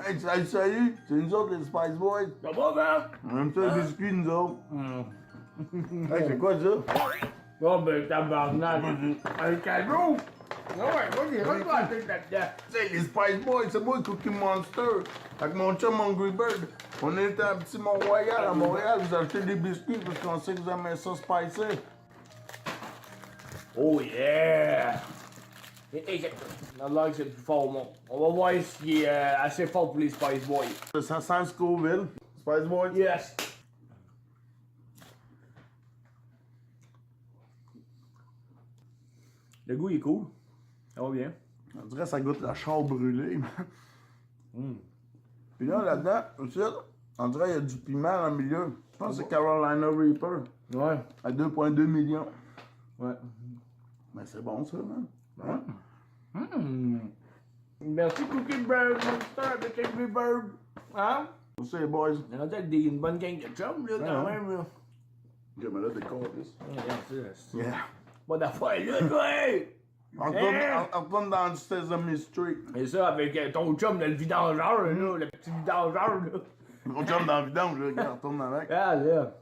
Hey, salut, c'est nous autres les Spice Boys. Ça va, man? On aime ça les biscuits, nous autres. Hey, c'est quoi ça? Oh, ben, tabarnak. Un cadeau? Ah ouais, moi, j'ai rien à faire là-dedans. Tu sais, les Spice Boys, c'est moi Cookie Monster. Avec mon chum Hungry Bird. On était à Petit Mont-Royal, à Montréal. Vous achetez des biscuits parce qu'on sait que vous aimez ça spicy. Oh, yeah! La langue, c'est plus fort au monde. On va voir s'il est assez fort pour les Spice Boys. Ça sent Scoville. Spice Boys. Yes! Le goût, il est cool. Ça va bien. On dirait que ça goûte la char brûlée. Puis là, là-dedans, aussi, on dirait qu'il y a du piment dans le milieu. Je pense que c'est Carolina Reaper. Ouais. À 2,2 millions. Ouais. Mais c'est bon, ça, man. Merci Cookie Bird, Monster avec Angry Bird. Hein? Aussi, les boys. On a peut-être une bonne gang de chums, là, quand même, là. Ok, mais là, t'es con, C'est Yeah. pas d'affaires, là, toi! On retourne dans le Sesame Street. Et ça, avec ton chum, le vidangeur, là, le petit vidangeur, là. On jump dans le vidange, là, on retourne avec. Ah, là.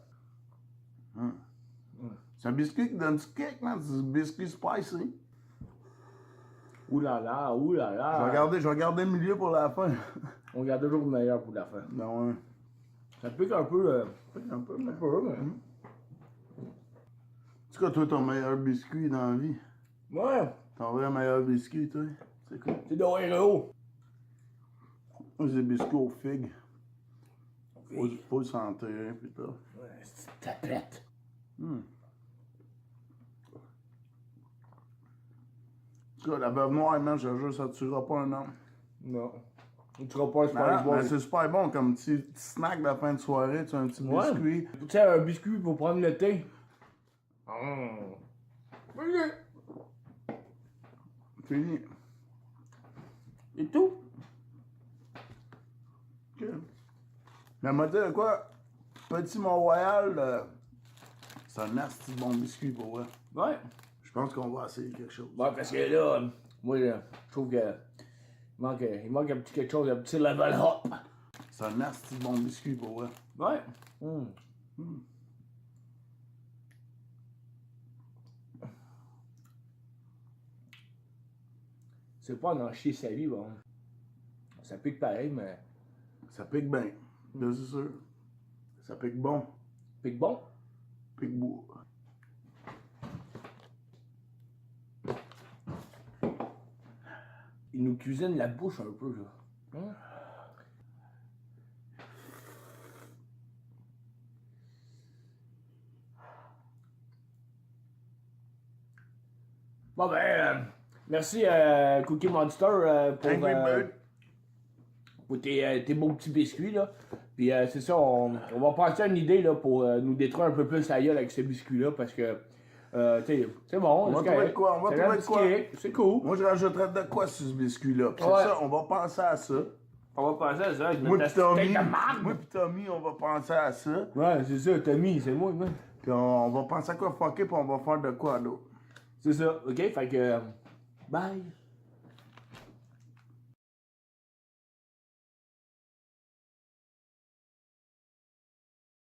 C'est un biscuit qui donne du kick, man. C'est un biscuit spicy. Ouh là là, ouh là là. Je vais garder le milieu pour la fin. On garde toujours le meilleur pour la fin. Non, ouais. Ça pique un peu, Un peu, mais. un peu, mais... C'est quoi, toi, ton meilleur biscuit dans la vie? Ouais, Ton vrai meilleur biscuit, toi? C'est quoi? c'est de héros. Moi, c'est des biscuits aux figues. Faut le sentir, putain. Ouais, c'est une tapette. En tout cas, la beuve noire, man, je te jure, ça tuera pas un homme. Non. Tu seras pas un Mais Spice Boy. c'est super bon, comme petit snack de la fin de soirée, tu as un petit Ouais. biscuit. Tu sais, un biscuit pour prendre le thé. Fini. Et tout. Ok. Mais m'a dit quoi? Petit Mont-Royal, c'est un nasty bon biscuit pour vrai. Ouais. Je pense qu'on va essayer quelque chose. Ouais, parce que là, moi, là, je trouve que il manque un petit quelque chose, un petit level up. C'est un nasty bon biscuit pour vrai. Ouais. C'est pas en chier sa vie, bon. Ça pique pareil, mais Ça pique bien. Là, c'est sûr. Ça pique bon. pique bon. Pique beau. Il nous cuisine la bouche un peu, là. Bon ben, merci Cookie Monster pour tes beaux petits biscuits là. Puis c'est ça, on va passer à une idée là pour nous détruire un peu plus la gueule avec ces biscuits là parce que c'est bon. On va trouver de quoi, on va trouver de quoi. C'est cool. Moi, je rajouterais de quoi sur ce biscuit-là. Puis Ouais. c'est ça, on va penser à ça. On va passer à ça. Moi pis Tommy, on va penser à ça. Ouais, c'est ça, Tommy, c'est moi. Puis on va penser à quoi fucker, puis on va faire de quoi d'autre. C'est ça, ok? Fait que, bye.